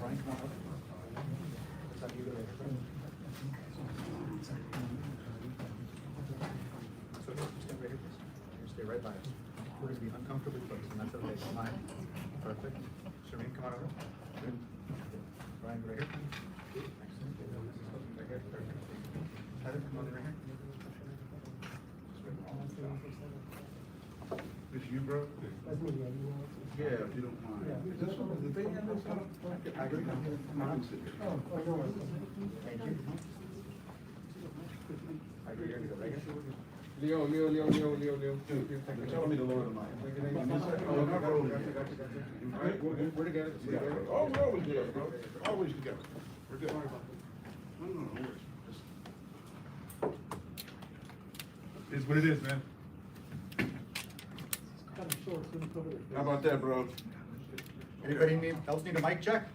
Brian, come on over. Let's have you go there. So just stand right here, please. You stay right by us. We're going to be uncomfortably close, and that's okay. Don't mind. Perfect. Shereen, come on over. Good. Brian, go right here. Excellent. Right here. Perfect. Heather, come on over here. This you, bro? That's me, yeah, you want to? Yeah, if you don't mind. Yeah. Is this one, is the thing in this one? I agree. Come on. Oh, no worries. Thank you. I agree. You're going to go right here. Leo. You're telling me to lower the mic. Oh, not rolling. Right, we're together. Oh, we're always together, bro. Always together. We're good. No worries. It's what it is, man. Kind of short, so we cover it. How about that, bro? Anybody else need a mic check?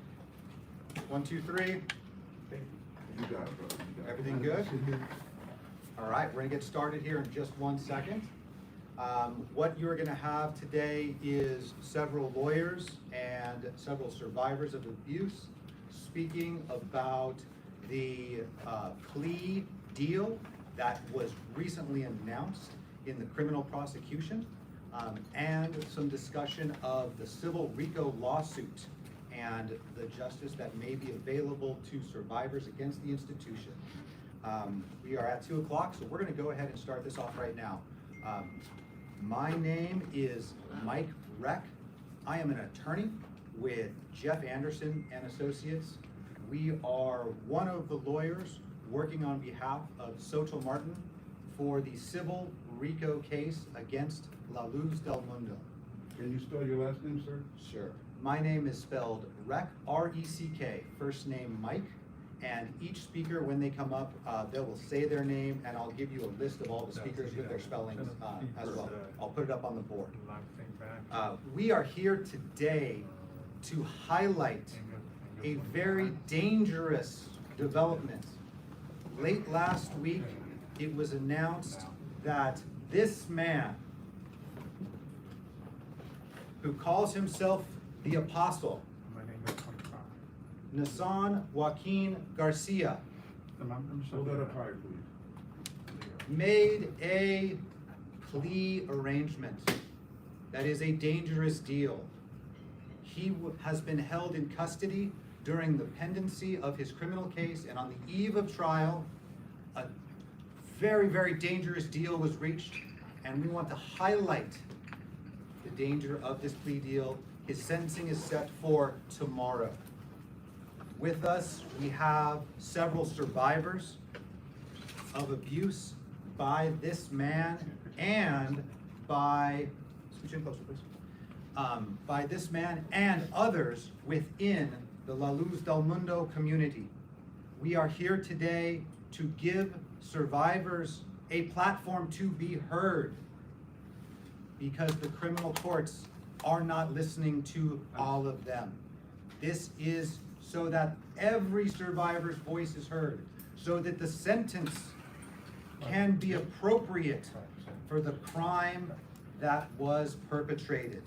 1, 2, 3. You got it, bro. You got it. Everything good? All right, we're gonna get started here in just 1 second. What you're gonna have today is several lawyers and several survivors of abuse speaking about the plea deal that was recently announced in the criminal prosecution, and some discussion of the civil RICO lawsuit and the justice that may be available to survivors against the institution. We are at 2 o'clock, so we're gonna go ahead and start this off right now. My name is Mike Reck. I am an attorney with Jeff Anderson and Associates. We are one of the lawyers working on behalf of Sochil Martin for the civil RICO case against La Luz Del Mundo. Can you spell your last name, sir? Sure. My name is spelled Reck, R-E-C-K, first name Mike, and each speaker, when they come up, they will say their name, and I'll give you a list of all the speakers with their spellings as well. I'll put it up on the board. We are here today to highlight a very dangerous development. Late last week, it was announced that this man, who calls himself the Apostle, Naasón Joaquín García, Hold that up higher, please. made a plea arrangement that is a dangerous deal. He has been held in custody during the pendency of his criminal case, and on the eve of trial, a very, very dangerous deal was reached, and we want to highlight the danger of this plea deal. His sentencing is set for tomorrow. With us, we have several survivors of abuse by this man and by, switch in closer, please. By this man and others within the La Luz del Mundo community. We are here today to give survivors a platform to be heard, because the criminal courts are not listening to all of them. This is so that every survivor's voice is heard, so that the sentence can be appropriate for the crime that was perpetrated.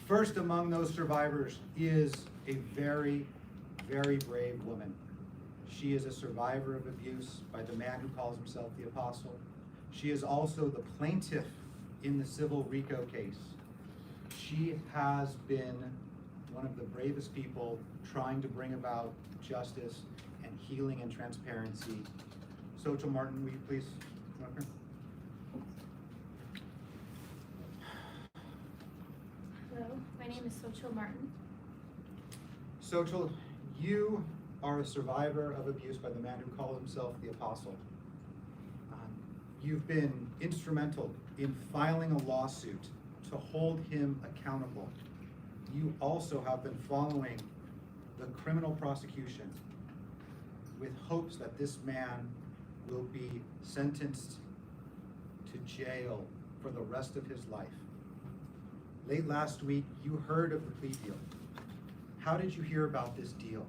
First among those survivors is a very, very brave woman. She is a survivor of abuse by the man who calls himself the Apostle. She is also the plaintiff in the civil RICO case. She has been one of the bravest people trying to bring about justice and healing and transparency. Sochil Martin, will you please come up here? Hello, my name is Sochil Martin. Sochil, you are a survivor of abuse by the man who called himself the Apostle. You've been instrumental in filing a lawsuit to hold him accountable. You also have been following the criminal prosecution with hopes that this man will be sentenced to jail for the rest of his life. Late last week, you heard of the plea deal. How did you hear about this deal?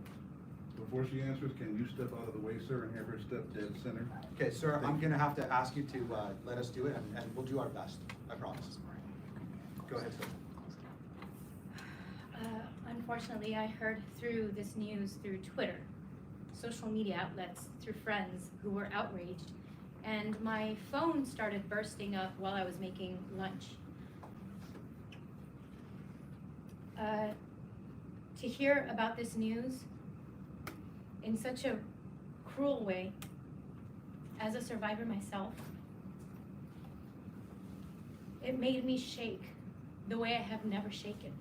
Before she answers, can you step out of the way, sir, and have her step dead center? Okay, sir, I'm gonna have to ask you to let us do it, and we'll do our best, I promise. Go ahead, sir. unfortunately, I heard through this news through Twitter, social media outlets, through friends who were outraged. And my phone started bursting up while I was making lunch. To hear about this news in such a cruel way, as a survivor myself, it made me shake the way I have never shaken.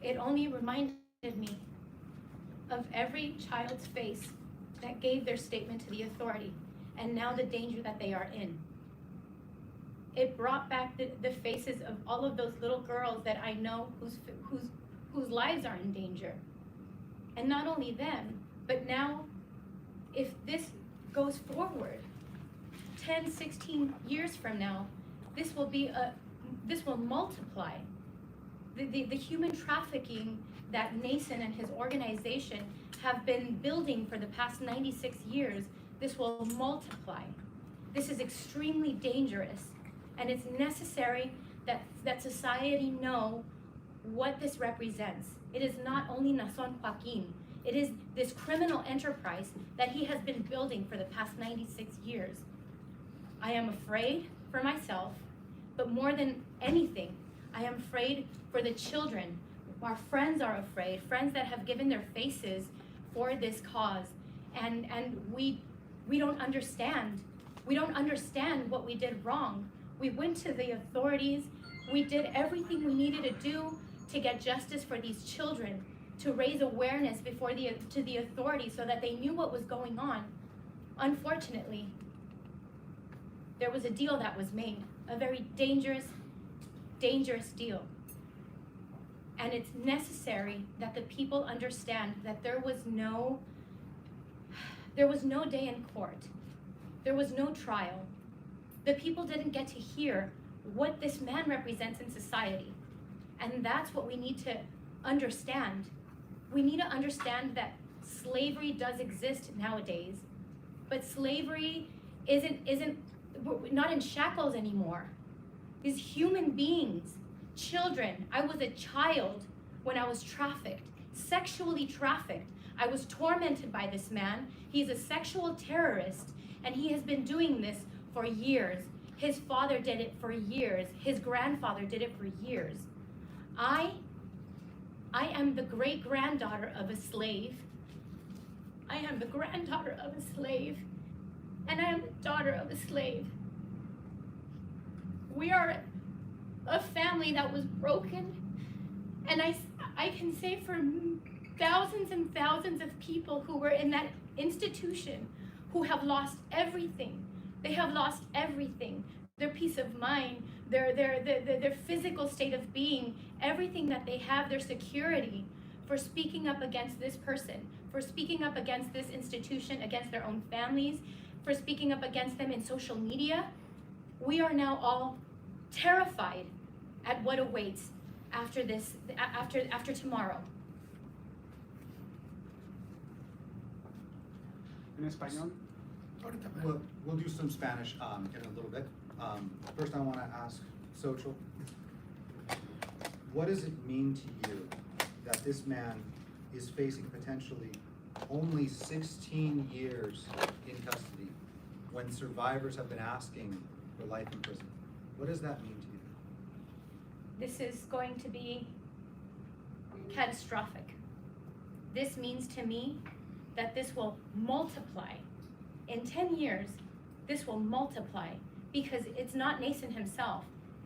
It only reminded me of every child's face that gave their statement to the authority, and now the danger that they are in. It brought back the faces of all of those little girls that I know whose lives are in danger. And not only them, but now, if this goes forward, 10, 16 years from now, this will multiply. The human trafficking that Naasón and his organization have been building for the past 96 years, this will multiply. This is extremely dangerous, and it's necessary that society know what this represents. It is not only Naasón Joaquín, it is this criminal enterprise that he has been building for the past 96 years. I am afraid for myself, but more than anything, I am afraid for the children. Our friends are afraid, friends that have given their faces for this cause, and we don't understand. We don't understand what we did wrong. We went to the authorities. We did everything we needed to do to get justice for these children, to raise awareness to the authorities so that they knew what was going on. Unfortunately, there was a deal that was made, a very dangerous deal. And it's necessary that the people understand that there was no day in court. There was no trial. The people didn't get to hear what this man represents in society. And that's what we need to understand. We need to understand that slavery does exist nowadays, but slavery isn't not in shackles anymore. These human beings, children. I was a child when I was trafficked, sexually trafficked. I was tormented by this man. He's a sexual terrorist, and he has been doing this for years. His father did it for years. His grandfather did it for years. I am the great-granddaughter of a slave. I am the granddaughter of a slave, and I am the daughter of a slave. We are a family that was broken, and I can say for thousands and thousands of people who were in that institution who have lost everything. They have lost everything. Their peace of mind, their physical state of being, everything that they have, their security, for speaking up against this person, for speaking up against this institution, against their own families, for speaking up against them in social media. We are now all terrified at what awaits after tomorrow. En español. We'll do some Spanish in a little bit. First, I want to ask Sochil, what does it mean to you that this man is facing potentially only 16 years in custody when survivors have been asking for life in prison? What does that mean to you? This is going to be catastrophic. This means to me that this will multiply. In 10 years, this will multiply, because it's not Naasón himself.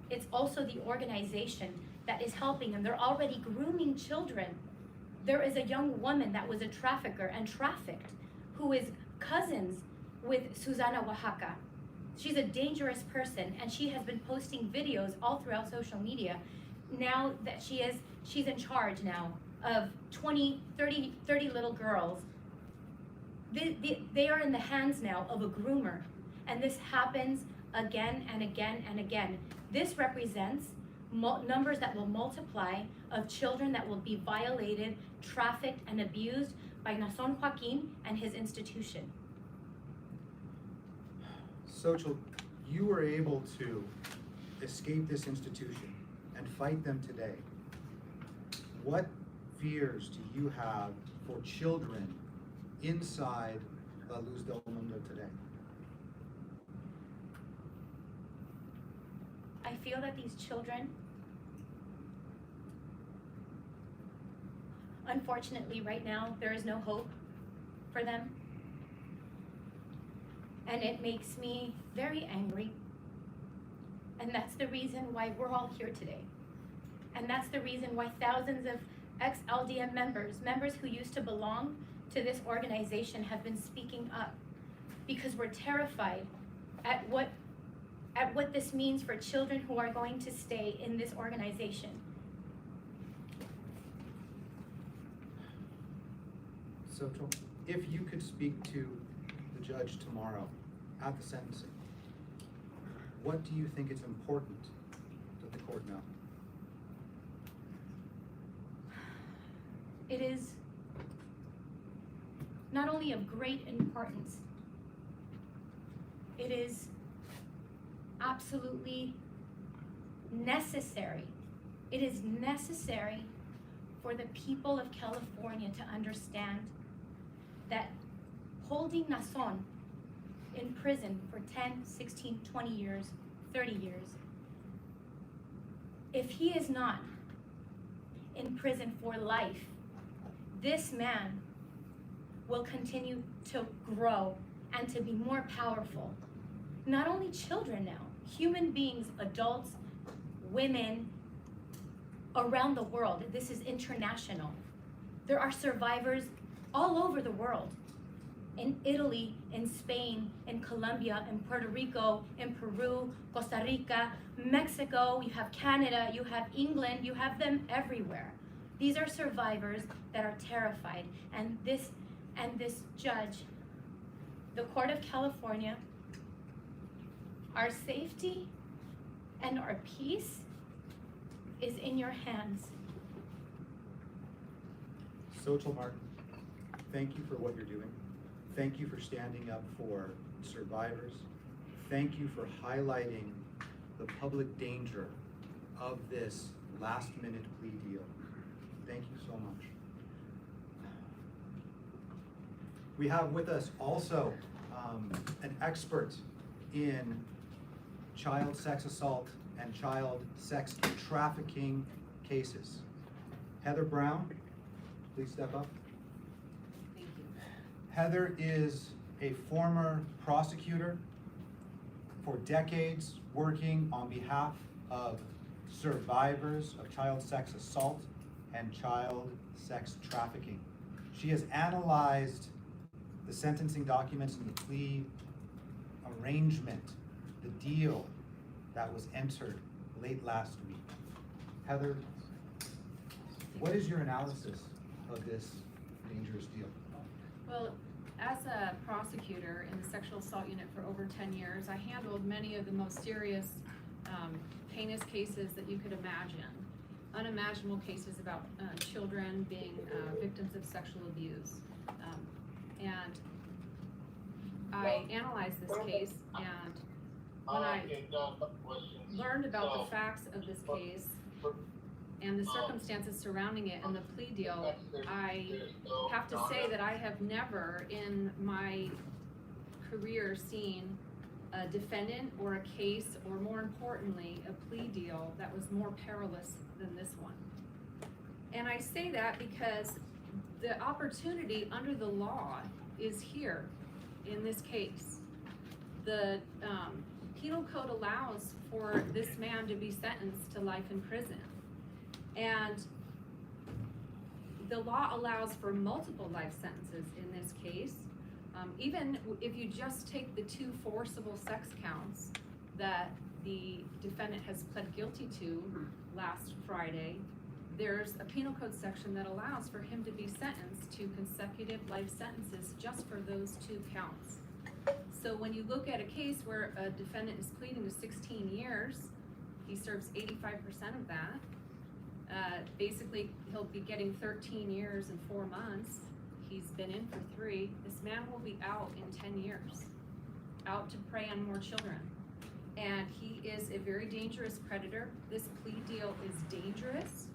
It's also the organization that is helping him. They're already grooming children. There is a young woman that was a trafficker and trafficked, who is cousins with Susana Oaxaca. She's a dangerous person, and she has been posting videos all throughout social media. Now that she's in charge now of 20, 30 little girls. They are in the hands now of a groomer, and this happens again and again and again. This represents numbers that will multiply of children that will be violated, trafficked, and abused by Naasón Joaquín and his institution. Sochil, you were able to escape this institution and fight them today. What fears do you have for children inside Luz Del Mundo today? I feel that these children, unfortunately right now, there is no hope for them. And it makes me very angry. And that's the reason why we're all here today. And that's the reason why thousands of ex-LDM members who used to belong to this organization have been speaking up, because we're terrified at what this means for children who are going to stay in this organization. So if you could speak to the judge tomorrow at the sentencing, what do you think is important that the court know? It is not only of great importance, it is absolutely necessary. It is necessary for the people of California to understand that holding Naasón in prison for 10, 16, 20 years, 30 years, if he is not in prison for life, this man will continue to grow and to be more powerful. Not only children now, human beings, adults, women around the world. This is international. There are survivors all over the world. In Italy, in Spain, in Colombia, in Puerto Rico, in Peru, Costa Rica, Mexico, you have Canada, you have England, you have them everywhere. These are survivors that are terrified, and this judge, the Court of California, our safety and our peace is in your hands. Sochil Martin, thank you for what you're doing. Thank you for standing up for survivors. Thank you for highlighting the public danger of this last-minute plea deal. Thank you so much. We have with us also an expert in child sex assault and child sex trafficking cases. Heather Brown, please step up. Thank you. Heather is a former prosecutor for decades, working on behalf of survivors of child sex assault and child sex trafficking. She has analyzed the sentencing documents and the plea arrangement, the deal that was entered late last week. Heather, what is your analysis of this dangerous deal? Well, as a prosecutor in the sexual assault unit for over 10 years, I handled many of the most serious, heinous cases that you could imagine. Unimaginable cases about children being victims of sexual abuse. And I analyzed this case, and when I learned about the facts of this case and the circumstances surrounding it and the plea deal, I have to say that I have never in my career seen a defendant or a case, or more importantly, a plea deal that was more perilous than this one. And I say that because the opportunity under the law is here in this case. The penal code allows for this man to be sentenced to life in prison. And the law allows for multiple life sentences in this case. Even if you just take the 2 forcible sex counts that the defendant has pled guilty to last Friday, there's a penal code section that allows for him to be sentenced to consecutive life sentences just for those 2 counts. So when you look at a case where a defendant is pleading to 16 years, he serves 85% of that. Basically, he'll be getting 13 years and 4 months. He's been in for 3. This man will be out in 10 years, out to prey on more children. And he is a very dangerous predator. This plea deal is dangerous.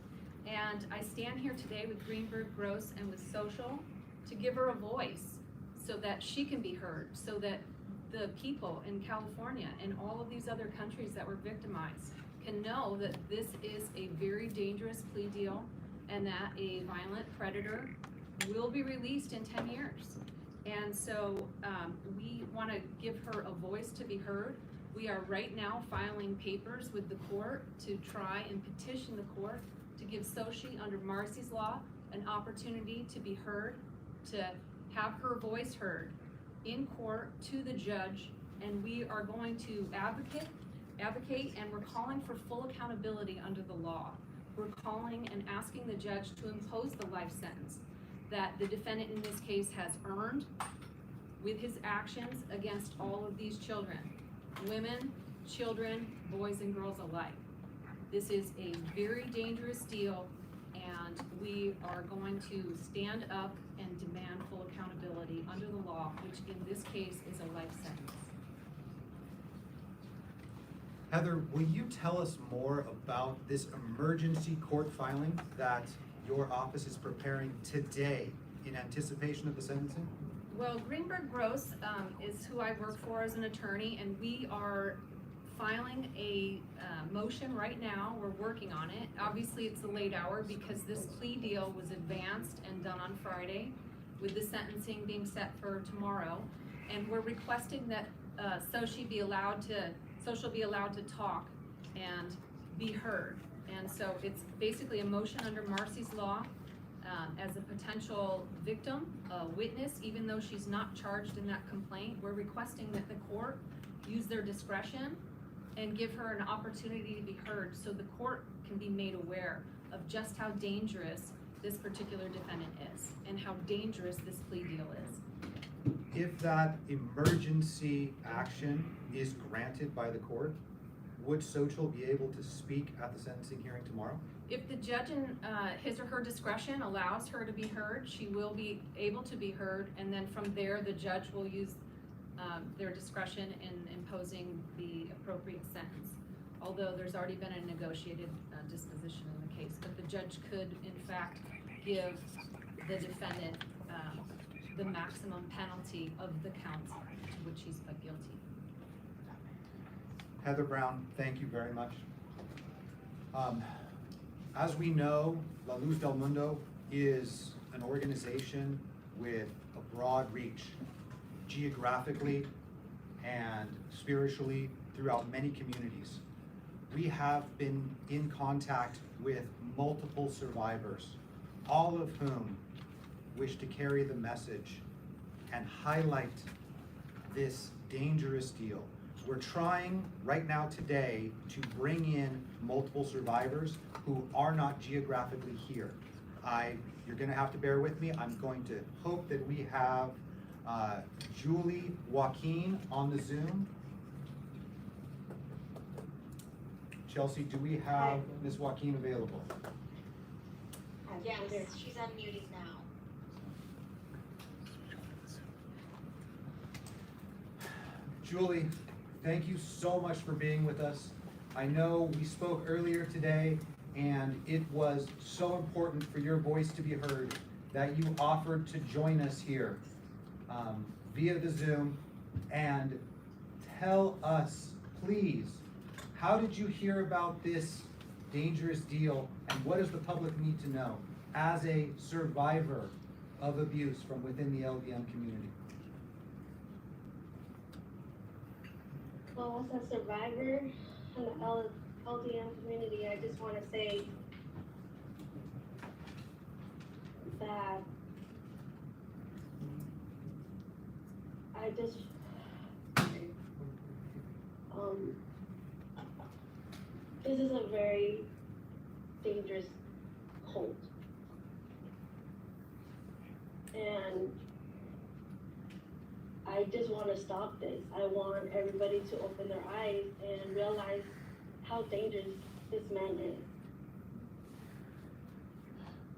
And I stand here today with Greenberg Gross and with Social to give her a voice so that she can be heard, so that the people in California and all of these other countries that were victimized can know that this is a very dangerous plea deal and that a violent predator will be released in 10 years. And so we want to give her a voice to be heard. We are right now filing papers with the court to try and petition the court to give Sochi, under Marcy's law, an opportunity to be heard, to have her voice heard in court to the judge. And we are going to advocate, and we're calling for full accountability under the law. We're calling and asking the judge to impose the life sentence that the defendant in this case has earned with his actions against all of these children, women, children, boys and girls alike. This is a very dangerous deal, and we are going to stand up and demand full accountability under the law, which in this case is a life sentence. Heather, will you tell us more about this emergency court filing that your office is preparing today in anticipation of the sentencing? Well, Greenberg Gross is who I work for as an attorney, and we are filing a motion right now. We're working on it. Obviously, it's a late hour because this plea deal was advanced and done on Friday, with the sentencing being set for tomorrow. And we're requesting that Social be allowed to talk and be heard. And so it's basically a motion under Marcy's law as a potential victim, a witness, even though she's not charged in that complaint. We're requesting that the court use their discretion and give her an opportunity to be heard so the court can be made aware of just how dangerous this particular defendant is and how dangerous this plea deal is. If that emergency action is granted by the court, would Sochil be able to speak at the sentencing hearing tomorrow? If the judge in his or her discretion allows her to be heard, she will be able to be heard, and then from there, the judge will use their discretion in imposing the appropriate sentence. Although there's already been a negotiated disposition in the case, but the judge could, in fact, give the defendant the maximum penalty of the counts to which he's pled guilty. Heather Brown, thank you very much. As we know, La Luz del Mundo is an organization with a broad reach, geographically and spiritually throughout many communities. We have been in contact with multiple survivors, all of whom wish to carry the message and highlight this dangerous deal. We're trying right now today to bring in multiple survivors who are not geographically here. You're gonna have to bear with me. I'm going to hope that we have Julie Joaquin on the Zoom. Chelsea, do we have Ms. Joaquin available? Yes, she's unmuted now. Julie, thank you so much for being with us. I know we spoke earlier today, and it was so important for your voice to be heard that you offered to join us here via the Zoom. And tell us, please, how did you hear about this dangerous deal, and what does the public need to know as a survivor of abuse from within the LDM community? Well, as a survivor in the LDM community, I just want to say that I just, this is a very dangerous cult. And I just want to stop this. I want everybody to open their eyes and realize how dangerous this man is.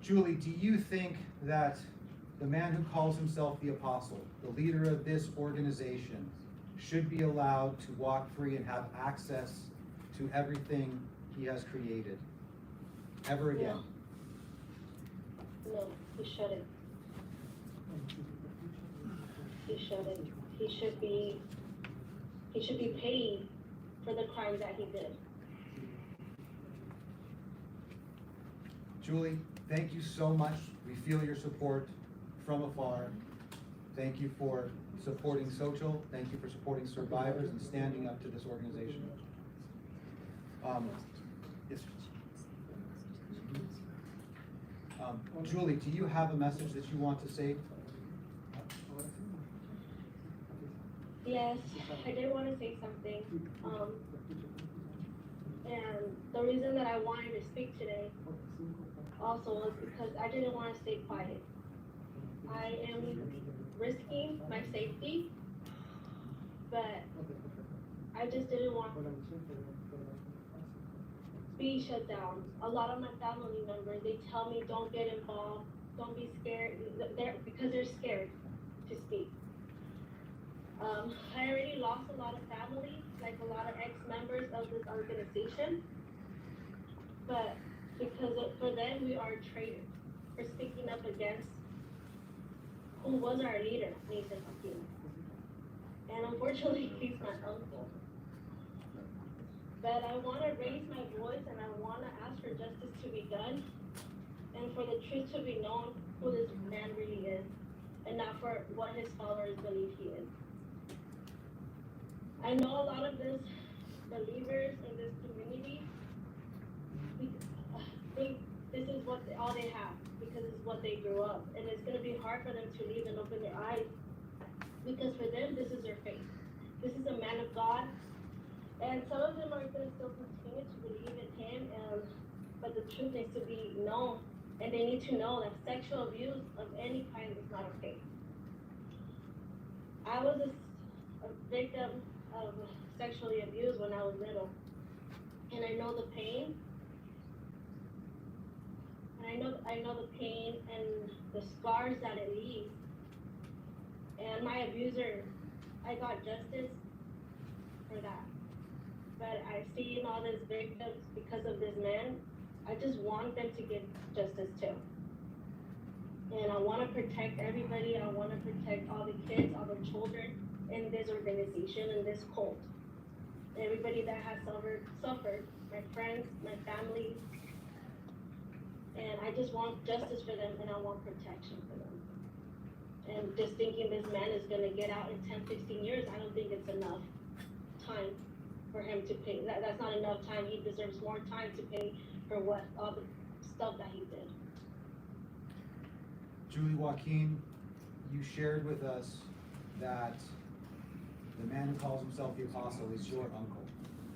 Julie, do you think that the man who calls himself the apostle, the leader of this organization, should be allowed to walk free and have access to everything he has created ever again? No, he shouldn't. He shouldn't. He should be paid for the crimes that he did. Julie, thank you so much. We feel your support from afar. Thank you for supporting Sochil. Thank you for supporting survivors and standing up to this organization. Yes. Julie, do you have a message that you want to say? Yes, I did want to say something. And the reason that I wanted to speak today also was because I didn't want to stay quiet. I am risking my safety, but I just didn't want to be shut down. A lot of my family members, they tell me don't get involved, don't be scared, because they're scared to speak. I already lost a lot of family, like a lot of ex-members of this organization, but for them, we are traitors for speaking up against who was our leader, Naasón Joaquín. And unfortunately, he's my uncle. But I want to raise my voice and I want to ask for justice to be done and for the truth to be known who this man really is and not for what his followers believe he is. I know a lot of this believers in this community think this is all they have because it's what they grew up, and it's going to be hard for them to leave and open their eyes because for them this is their faith. This is a man of God, and some of them are going to still continue to believe in him, but the truth needs to be known, and they need to know that sexual abuse of any kind is not okay. I was a victim of sexually abused when I was little, and I know the pain. And I know the pain and the scars that it leaves. And my abuser, I got justice for that. But I see all these victims because of this man. I just want them to get justice too. And I want to protect everybody. I want to protect all the kids, all the children in this organization, in this cult. Everybody that has suffered, my friends, my family. And I just want justice for them, and I want protection for them. And just thinking this man is going to get out in 10, 15 years, I don't think it's enough time for him to pay. That's not enough time. He deserves more time to pay for all the stuff that he did. Julie Joaquin, you shared with us that the man who calls himself the apostle is your uncle.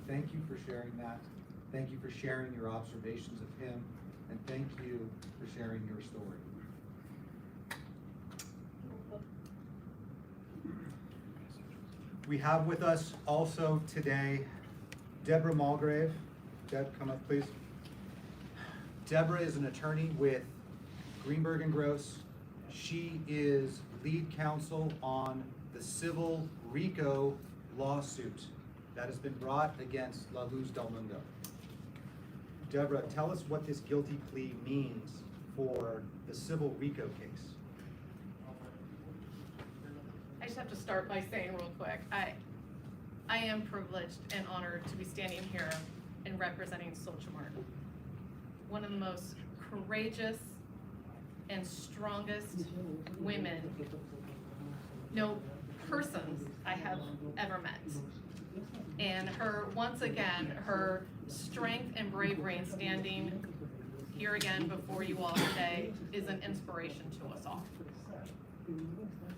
Thank you for sharing that. Thank you for sharing your observations of him. And thank you for sharing your story. We have with us also today Deborha Mallgrave. Deb, come up, please. Deborha is an attorney with Greenberg and Gross. She is lead counsel on the civil RICO lawsuit that has been brought against Luz Del Mundo. Deborha, tell us what this guilty plea means for the civil RICO case. I just have to start by saying real quick, I am privileged and honored to be standing here and representing Sochil Martin, one of the most courageous and strongest women, persons I have ever met. And once again, her strength and bravery in standing here again before you all today is an inspiration to us all.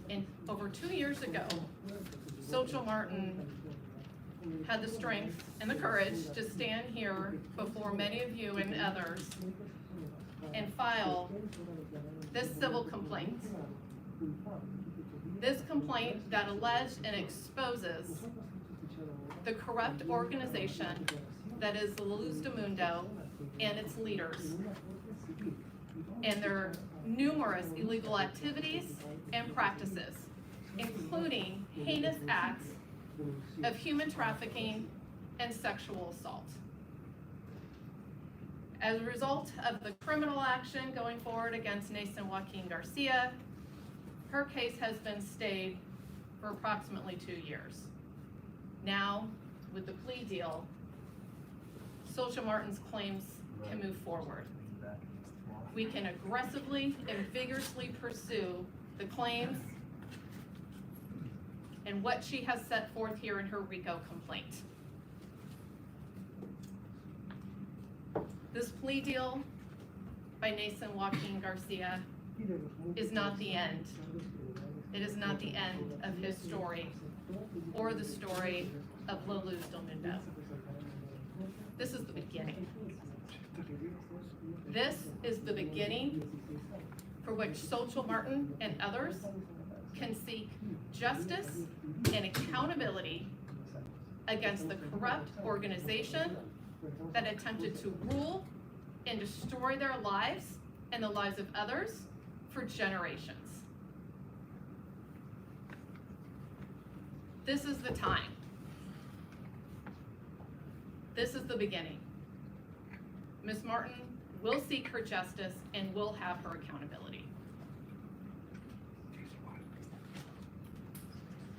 And over 2 years ago, Sochil Martin had the strength and the courage to stand here before many of you and others and file this civil complaint. This complaint that alleged and exposes the corrupt organization that is Luz Del Mundo and its leaders, and their numerous illegal activities and practices, including heinous acts of human trafficking and sexual assault. As a result of the criminal action going forward against Naasón Joaquín García, her case has been stayed for approximately 2 years. Now, with the plea deal, Sochil Martin's claims can move forward. We can aggressively and vigorously pursue the claims and what she has set forth here in her RICO complaint. This plea deal by Naasón Joaquín García is not the end. It is not the end of his story or the story of Luz Del Mundo. This is the beginning. This is the beginning for which Sochil Martin and others can seek justice and accountability against the corrupt organization that attempted to rule and destroy their lives and the lives of others for generations. This is the time. This is the beginning. Ms. Martin will seek her justice and will have her accountability.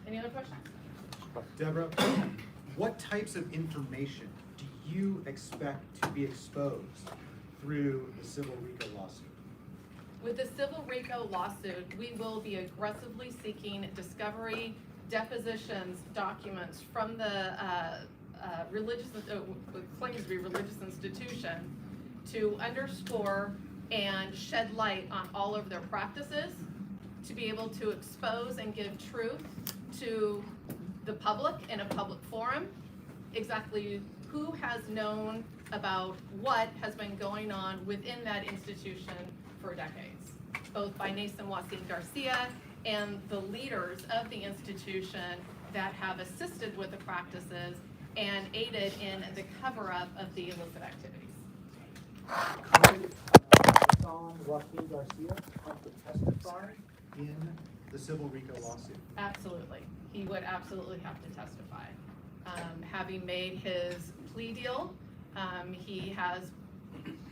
Any other questions? Deborah, what types of information do you expect to be exposed through the civil RICO lawsuit? With the civil RICO lawsuit, we will be aggressively seeking discovery, depositions, documents from the religious, claims to be religious institution to underscore and shed light on all of their practices, to be able to expose and give truth to the public in a public forum, exactly who has known about what has been going on within that institution for decades, both by Naasón Joaquín García and the leaders of the institution that have assisted with the practices and aided in the cover-up of the illicit activities. Could Naasón Joaquín García have to testify? In the civil RICO lawsuit? Absolutely. He would absolutely have to testify. Having made his plea deal, he has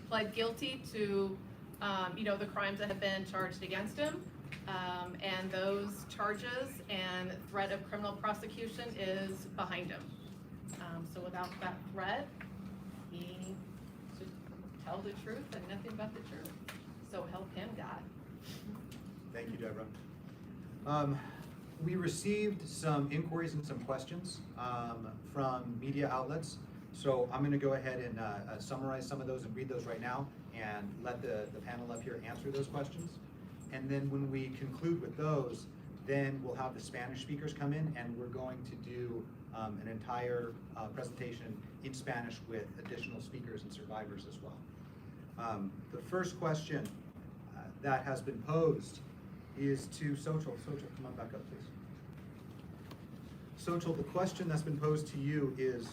pled guilty to the crimes that have been charged against him. And those charges and threat of criminal prosecution is behind him. So without that threat, he should tell the truth and nothing but the truth. So help him God. Thank you, Deborah. We received some inquiries and some questions from media outlets. So I'm going to go ahead and summarize some of those and read those right now and let the panel up here answer those questions. And then when we conclude with those, then we'll have the Spanish speakers come in and we're going to do an entire presentation in Spanish with additional speakers and survivors as well. The first question that has been posed is to Sochil. Sochil, come on back up, please. Sochil, the question that's been posed to you is,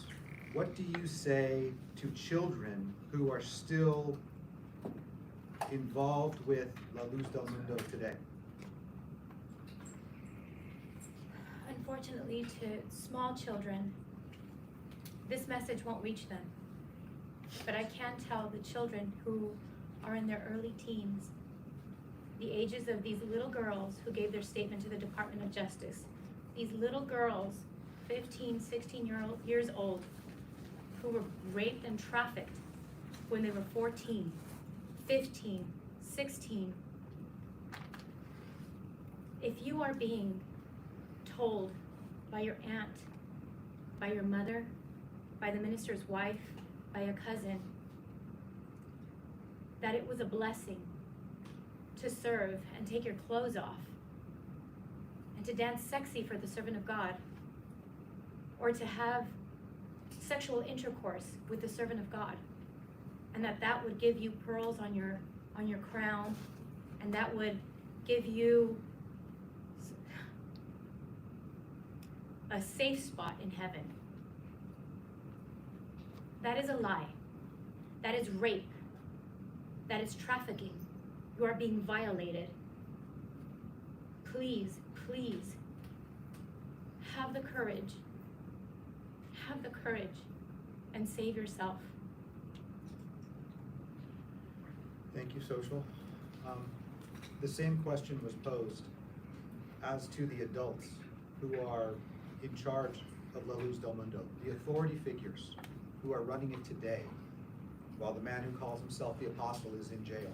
what do you say to children who are still involved with La Luz del Mundo today? Unfortunately, to small children, this message won't reach them. But I can tell the children who are in their early teens, the ages of these little girls who gave their statement to the Department of Justice. These little girls, 15, 16 years old, who were raped and trafficked when they were 14, 15, 16. If you are being told by your aunt, by your mother, by the minister's wife, by a cousin, that it was a blessing to serve and take your clothes off and to dance sexy for the servant of God, or to have sexual intercourse with the servant of God, and that would give you pearls on your crown, and that would give you a safe spot in heaven. That is a lie. That is rape. That is trafficking. You are being violated. Please, please, have the courage. Have the courage and save yourself. Thank you, Social. The same question was posed as to the adults who are in charge of La Luz del Mundo, the authority figures who are running it today, while the man who calls himself the apostle is in jail.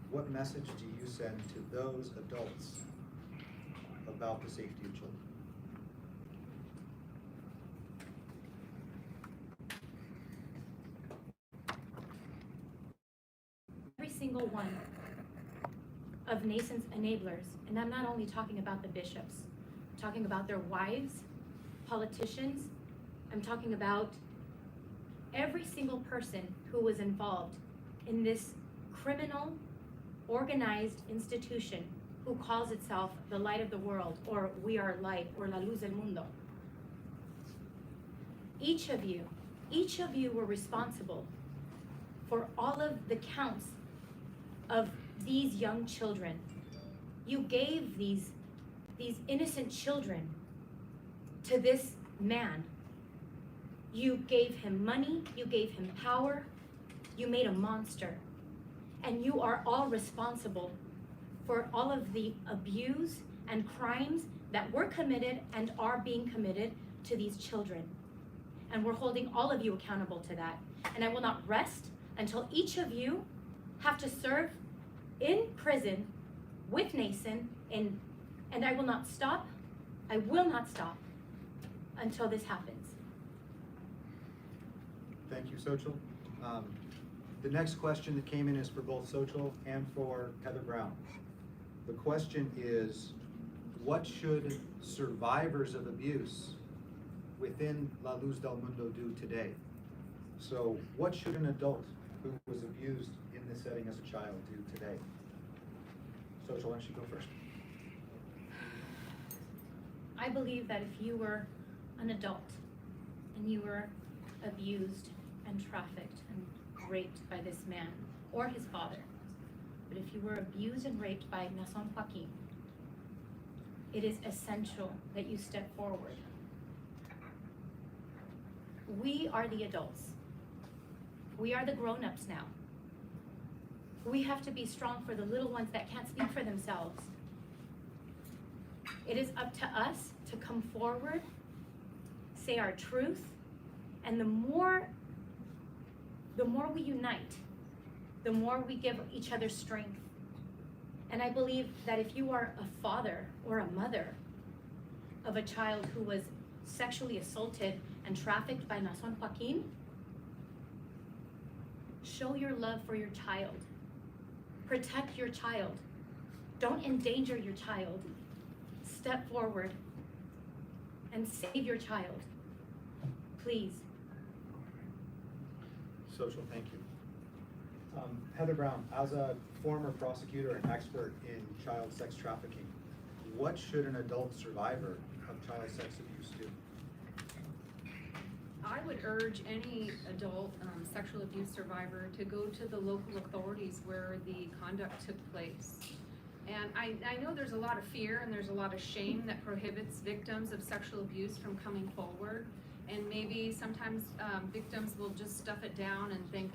What message do you send to those adults about the safety of children? Every single one of Naason's enablers, and I'm not only talking about the bishops, I'm talking about their wives, politicians, I'm talking about every single person who was involved in this criminal, organized institution who calls itself the light of the world, or we are light, or La Luz del Mundo. Each of you were responsible for all of the counts of these young children. You gave these innocent children to this man. You gave him money, you gave him power, you made a monster. And you are all responsible for all of the abuse and crimes that were committed and are being committed to these children. And we're holding all of you accountable to that. And I will not rest until each of you have to serve in prison with Naasón, and I will not stop until this happens. Thank you, Sochil. The next question that came in is for both Sochil and for Heather Brown. The question is, what should survivors of abuse within La Luz del Mundo do today? So what should an adult who was abused in this setting as a child do today? Sochil, why don't you go first? I believe that if you were an adult and you were abused and trafficked and raped by this man or his father, but if you were abused and raped by Naasón Joaquín, it is essential that you step forward. We are the adults. We are the grown-ups now. We have to be strong for the little ones that can't speak for themselves. It is up to us to come forward, say our truth, and the more we unite, the more we give each other strength. And I believe that if you are a father or a mother of a child who was sexually assaulted and trafficked by Naasón Joaquín, show your love for your child. Protect your child. Don't endanger your child. Step forward and save your child. Please. Sochil, thank you. Heather Brown, as a former prosecutor and expert in child sex trafficking, what should an adult survivor of child sex abuse do? I would urge any adult sexual abuse survivor to go to the local authorities where the conduct took place. And I know there's a lot of fear and there's a lot of shame that prohibits victims of sexual abuse from coming forward. And maybe sometimes victims will just stuff it down and think,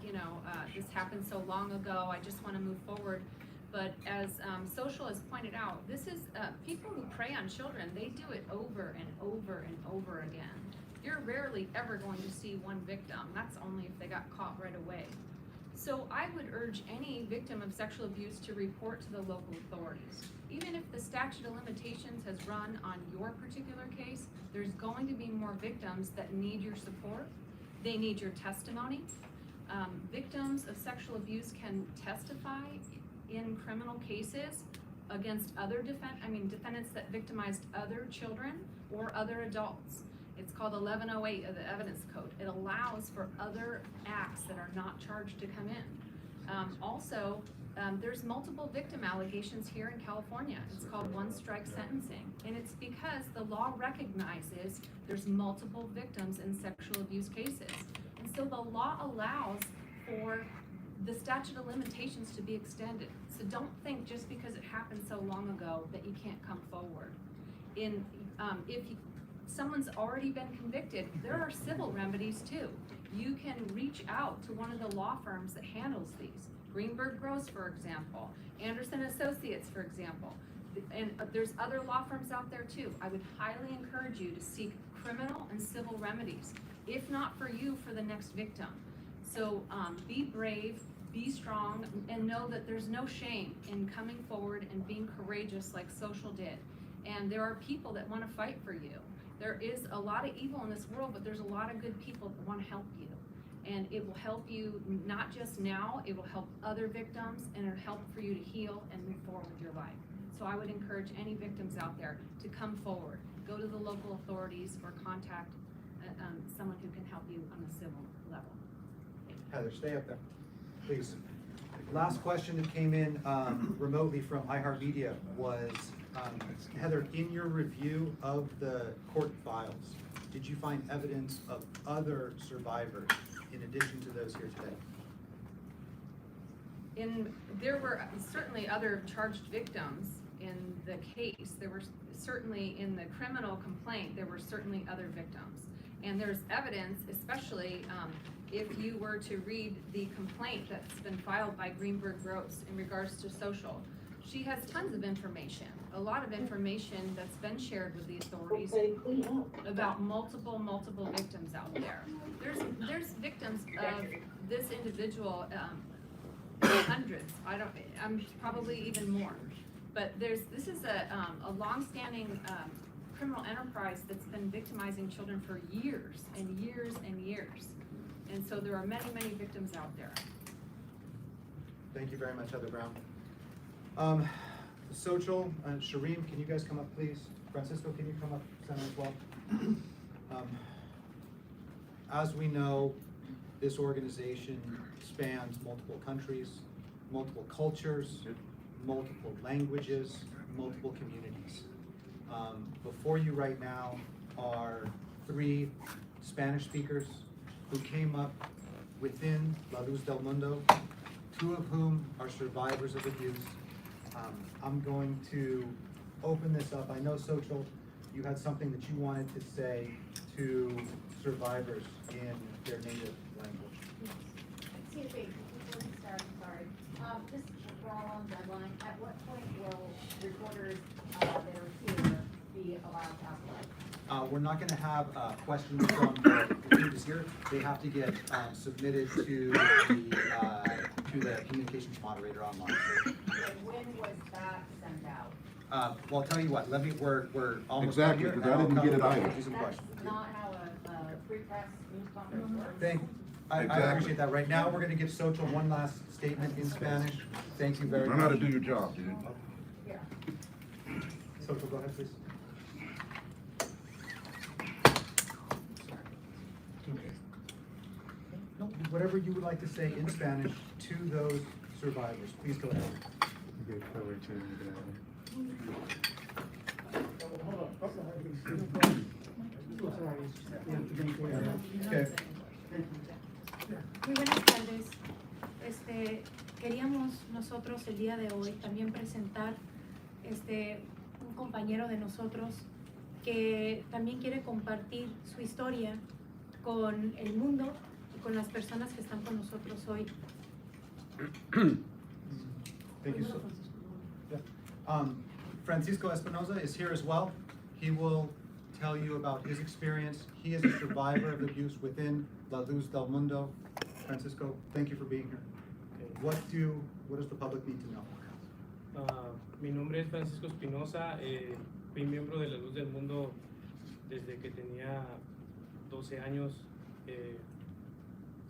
this happened so long ago, I just want to move forward. But as Sochil has pointed out, this is people who prey on children, they do it over and over and over again. You're rarely ever going to see one victim. That's only if they got caught right away. So I would urge any victim of sexual abuse to report to the local authorities. Even if the statute of limitations has run on your particular case, there's going to be more victims that need your support. They need your testimony. Victims of sexual abuse can testify in criminal cases against other defendants that victimized other children or other adults. It's called 1108 of the Evidence Code. It allows for other acts that are not charged to come in. There's multiple victim allegations here in California. It's called one-strike sentencing. And it's because the law recognizes there's multiple victims in sexual abuse cases. And so the law allows for the statute of limitations to be extended. So don't think just because it happened so long ago that you can't come forward. If someone's already been convicted, there are civil remedies too. You can reach out to one of the law firms that handles these. Greenberg Gross, for example, Anderson Associates, for example. And there's other law firms out there too. I would highly encourage you to seek criminal and civil remedies, if not for you, for the next victim. So be brave, be strong, and know that there's no shame in coming forward and being courageous like Social did. And there are people that want to fight for you. There is a lot of evil in this world, but there's a lot of good people that want to help you. And it will help you not just now, it will help other victims, and it'll help for you to heal and move forward with your life. So I would encourage any victims out there to come forward, go to the local authorities, or contact someone who can help you on a civil level. Heather, stay up there, please. Last question that came in remotely from iHeartMedia was, Heather, in your review of the court files, did you find evidence of other survivors in addition to those here today? There were certainly other charged victims in the case. There were certainly in the criminal complaint, there were certainly other victims. And there's evidence, especially if you were to read the complaint that's been filed by Greenberg Gross in regards to Social. She has tons of information, a lot of information that's been shared with the authorities about multiple victims out there. There's victims of this individual, hundreds. I'm probably even more. But this is a long-standing criminal enterprise that's been victimizing children for years and years and years. And so there are many victims out there. Thank you very much, Heather Brown. Sochil, Shireen, can you guys come up, please? Francisco, can you come up, Center, as well? As we know, this organization spans multiple countries, multiple cultures, multiple languages, multiple communities. Before you right now are 3 Spanish speakers who came up within La Luz del Mundo, 2 of whom are survivors of abuse. I'm going to open this up. I know, Sochil, you had something that you wanted to say to survivors in their native language. Excuse me, before we start, I'm sorry. Just we're all on deadline. At what point will reporters that are here be allowed to ask questions? We're not gonna have questions from the students here. They have to get submitted to the communications moderator online. And when was that sent out? Well, I'll tell you what, we're almost done Exactly, here. because and I I'll didn't come get it back either. and do some questions. That's not how a pre-press news conference works. I Exactly. appreciate that. Right now, we're gonna give Sochil one last statement in Spanish. Thank you very Learn how to much. do your job, dude. Yeah. Sochil, go ahead, please. No, whatever you would like to say in Spanish to those survivors, please go ahead. Okay. Muy buenas tardes. Queríamos nosotros el día de hoy también presentar un compañero de nosotros que también quiere compartir su historia con el mundo y con las personas que están con nosotros hoy. Thank you, Francisco Espinoza is here as well. He will tell you about his experience. He is a survivor of abuse within La Luz del Mundo. Francisco, thank you for being here. What does the public need to know? Mi nombre es Francisco Espinoza, fui miembro de La Luz del Mundo desde que tenía 12 años.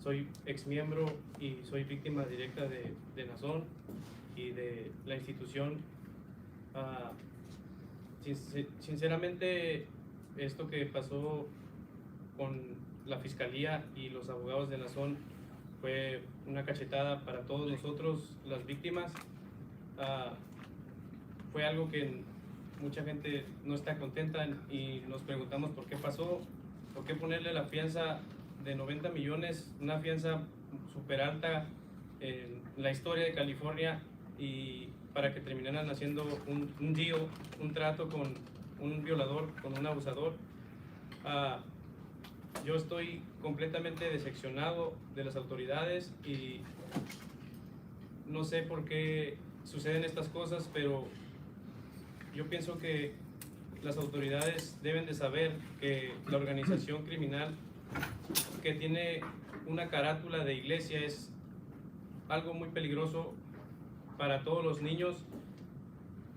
Soy ex miembro y soy víctima directa de Naasón y de la institución. Sinceramente, esto que pasó con la fiscalía y los abogados de Naasón fue una cachetada para todos nosotros, las víctimas. Fue algo que mucha gente no está contenta y nos preguntamos por qué pasó, por qué ponerle la fianza de 90 millones, una fianza súper alta en la historia de California, y para que terminaran haciendo un deal, un trato con un violador, con un abusador. Yo estoy completamente decepcionado de las autoridades y no sé por qué suceden estas cosas, pero yo pienso que las autoridades deben de saber que la organización criminal que tiene una carátula de iglesia es algo muy peligroso para todos los niños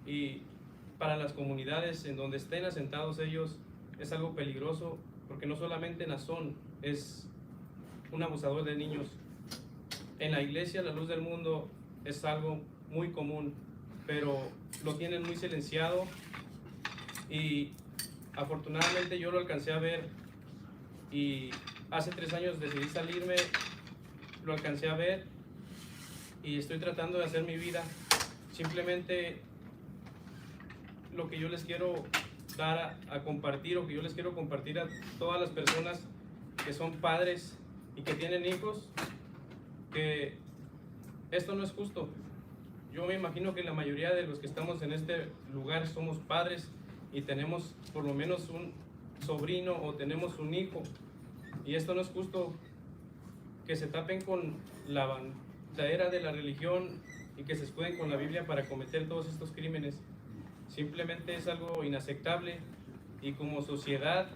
y para las comunidades en donde estén asentados ellos. Es algo peligroso porque no solamente Naasón es un abusador de niños. En la iglesia, la Luz del Mundo, es algo muy común, pero lo tienen muy silenciado y afortunadamente yo lo alcancé a ver y hace 3 años decidí salirme, lo alcancé a ver y estoy tratando de hacer mi vida. Simplemente lo que yo les quiero dar a compartir, o que yo les quiero compartir a todas las personas que son padres y que tienen hijos, que esto no es justo. Yo me imagino que la mayoría de los que estamos en este lugar somos padres y tenemos por lo menos un sobrino o tenemos un hijo, y esto no es justo que se tapen con la bandera de la religión y que se escuden con la Biblia para cometer todos estos crímenes. Simplemente es algo inaceptable, y como sociedad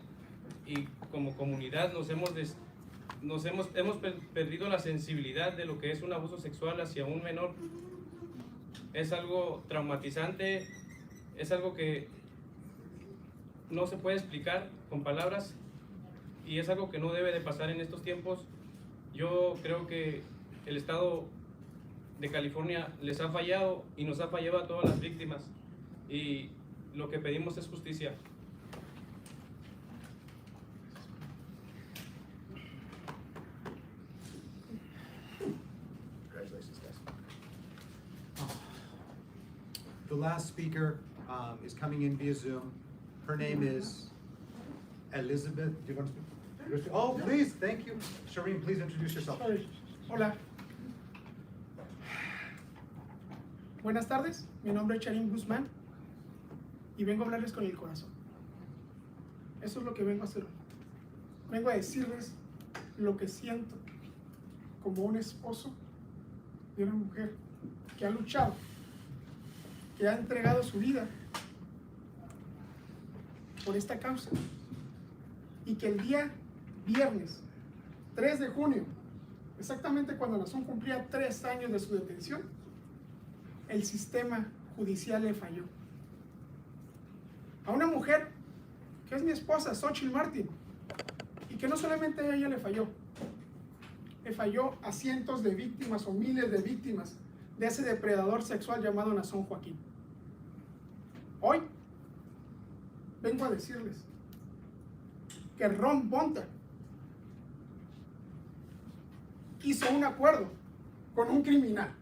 y como comunidad hemos perdido la sensibilidad de lo que es un abuso sexual hacia un menor. Es algo traumatizante, es algo que no se puede explicar con palabras, y es algo que no debe de pasar en estos tiempos. Yo creo que el estado de California les ha fallado y nos ha fallado a todas las víctimas, y lo que pedimos es justicia. Congratulations, guys. The last speaker is coming in via Zoom. Her name is Elizabeth. Do you want to speak? Oh, please, thank you. Shireen, please introduce yourself. Hola. Buenas tardes, mi nombre es Charín Guzmán y vengo a hablarles con el corazón. Eso es lo que vengo a hacer hoy. Vengo a decirles lo que siento como un esposo de una mujer que ha luchado, que ha entregado su vida por esta causa, y que el día viernes 3 de junio, exactamente cuando Naasón cumplía 3 años de su detención, el sistema judicial le falló. A una mujer que es mi esposa, Sochil Martin, y que no solamente a ella le falló a cientos de víctimas o miles de víctimas de ese depredador sexual llamado Naasón Joaquín. Hoy vengo a decirles que Ron Bonta hizo un acuerdo con un criminal.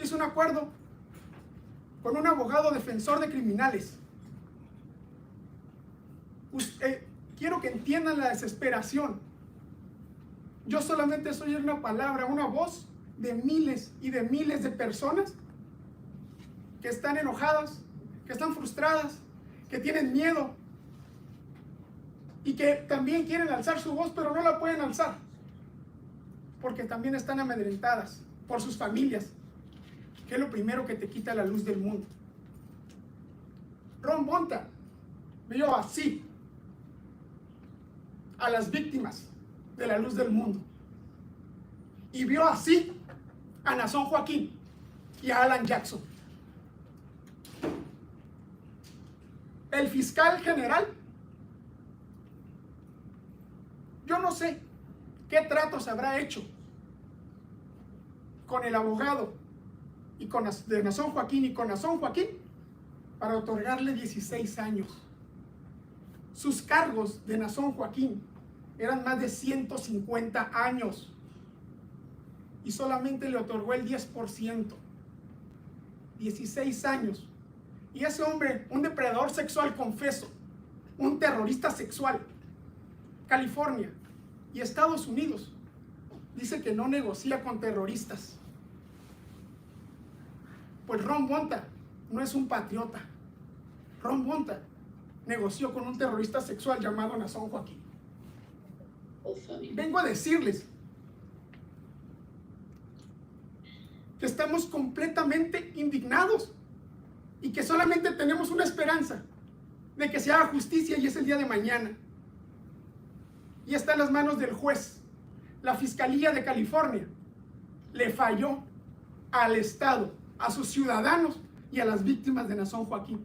Hizo un acuerdo con un abogado defensor de criminales. Quiero que entiendan la desesperación. Yo solamente soy una palabra, una voz de miles y de miles de personas que están enojadas, que están frustradas, que tienen miedo y que también quieren alzar su voz, pero no la pueden alzar porque también están amedrentadas por sus familias, que es lo primero que te quita la luz del mundo. Ron Bonta vio así a las víctimas de la luz del mundo, y vio así a Naasón Joaquín y a Alan Jackson. El fiscal general, yo no sé qué tratos habrá hecho con el abogado y de Naasón Joaquín y con Naasón Joaquín para otorgarle 16 años. Sus cargos de Naasón Joaquín eran más de 150 años y solamente le otorgó el 10%, 16 años. Y ese hombre, un depredador sexual confeso, un terrorista sexual, California y Estados Unidos, dice que no negocia con terroristas. Pues Ron Bonta no es un patriota. Ron Bonta negoció con un terrorista sexual llamado Naasón Joaquín. Vengo a decirles que estamos completamente indignados y que solamente tenemos una esperanza de que se haga justicia, y es el día de mañana. Y está en las manos del juez. La Fiscalía de California le falló al Estado, a sus ciudadanos y a las víctimas de Naasón Joaquín.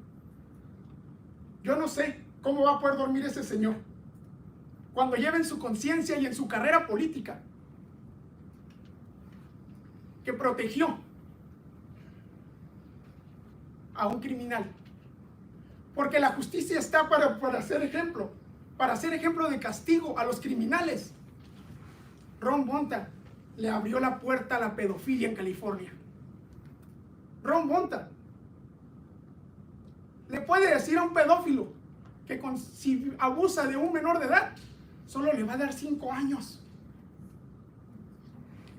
Yo no sé cómo va a poder dormir ese señor cuando lleve en su conciencia y en su carrera política que protegió a un criminal. Porque la justicia está para ser ejemplo de castigo a los criminales. Ron Bonta le abrió la puerta a la pedofilia en California. Ron Bonta le puede decir a un pedófilo que si abusa de un menor de edad, solo le va a dar 5 años.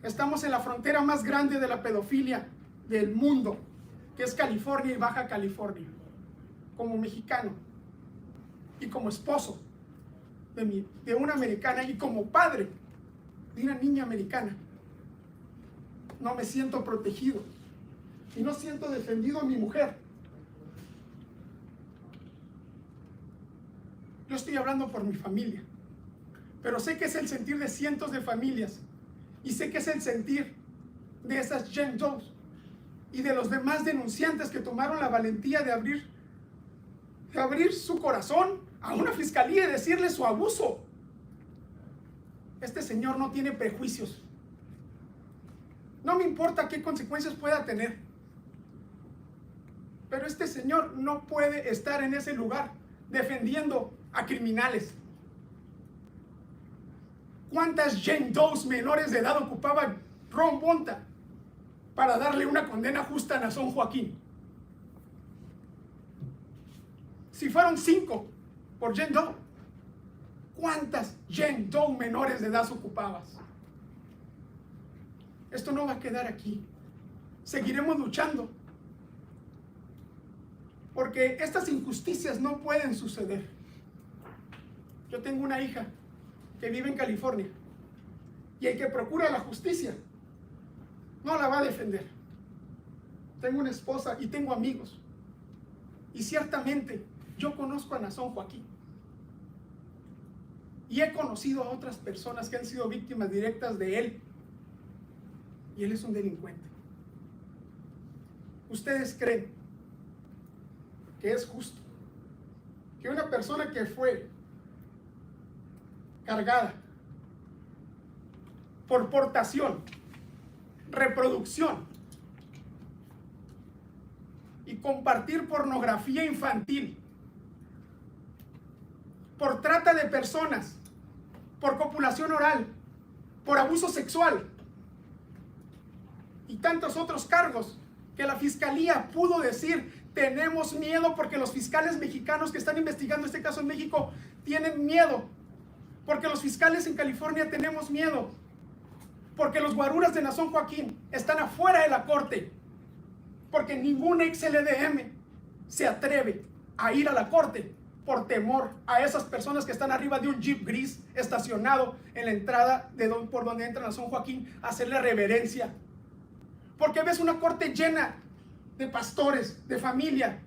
Estamos en la frontera más grande de la pedofilia del mundo, que es California y Baja California. Como mexicano y como esposo de una americana y como padre de una niña americana, no me siento protegido y no siento defendido a mi mujer. Yo estoy hablando por mi familia, pero sé que es el sentir de cientos de familias y sé que es el sentir de esas Jane Doe y de los demás denunciantes que tomaron la valentía de abrir su corazón a una fiscalía y decirle su abuso. Este señor no tiene prejuicios. No me importa qué consecuencias pueda tener, pero este señor no puede estar en ese lugar defendiendo a criminales. ¿Cuántas Jane Doe menores de edad ocupaba Ron Bonta para darle una condena justa a Naasón Joaquín? Si fueron 5 por Jane Doe, ¿cuántas Jane Doe menores de edad ocupabas? Esto no va a quedar aquí. Seguiremos luchando, porque estas injusticias no pueden suceder. Yo tengo una hija que vive en California y el que procura la justicia no la va a defender. Tengo una esposa y tengo amigos, y ciertamente yo conozco a Naasón Joaquín y he conocido a otras personas que han sido víctimas directas de él, y él es un delincuente. ¿Ustedes creen que es justo que una persona que fue cargada por portación, reproducción y compartir pornografía infantil, por trata de personas, por copulación oral, por abuso sexual y tantos otros cargos que la fiscalía pudo decir tenemos miedo porque los fiscales mexicanos que están investigando este caso en México tienen miedo, porque los fiscales en California tenemos miedo, porque los guaruras de Naasón Joaquín están afuera de la corte, porque ningún ex LLDM se atreve a ir a la corte por temor a esas personas que están arriba de un jeep gris estacionado en la entrada por donde entra Naasón Joaquín a hacerle reverencia. Porque ves una corte llena de pastores, de familia.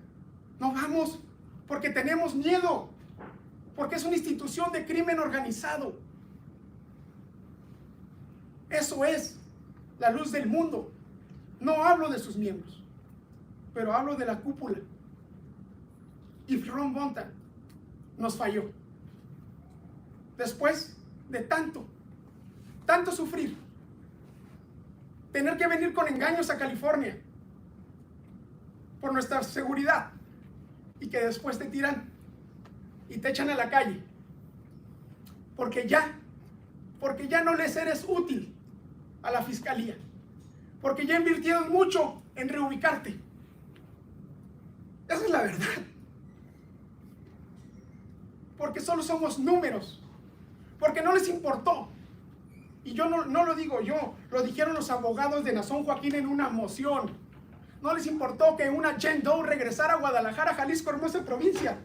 No vamos porque tenemos miedo, porque es una institución de crimen organizado. Eso es la luz del mundo. No hablo de sus miembros, pero hablo de la cúpula. Y Ron Bonta nos falló. Después de tanto sufrir, tener que venir con engaños a California por nuestra seguridad, y que después te tiran y te echan a la calle porque ya no les eres útil a la fiscalía, porque ya invirtieron mucho en reubicarte. Esa es la verdad. Porque solo somos números, porque no les importó. Y yo no lo digo yo, lo dijeron los abogados de Naasón Joaquín en una moción. No les importó que una Jane Doe regresara a Guadalajara, Jalisco, hermosa provincia,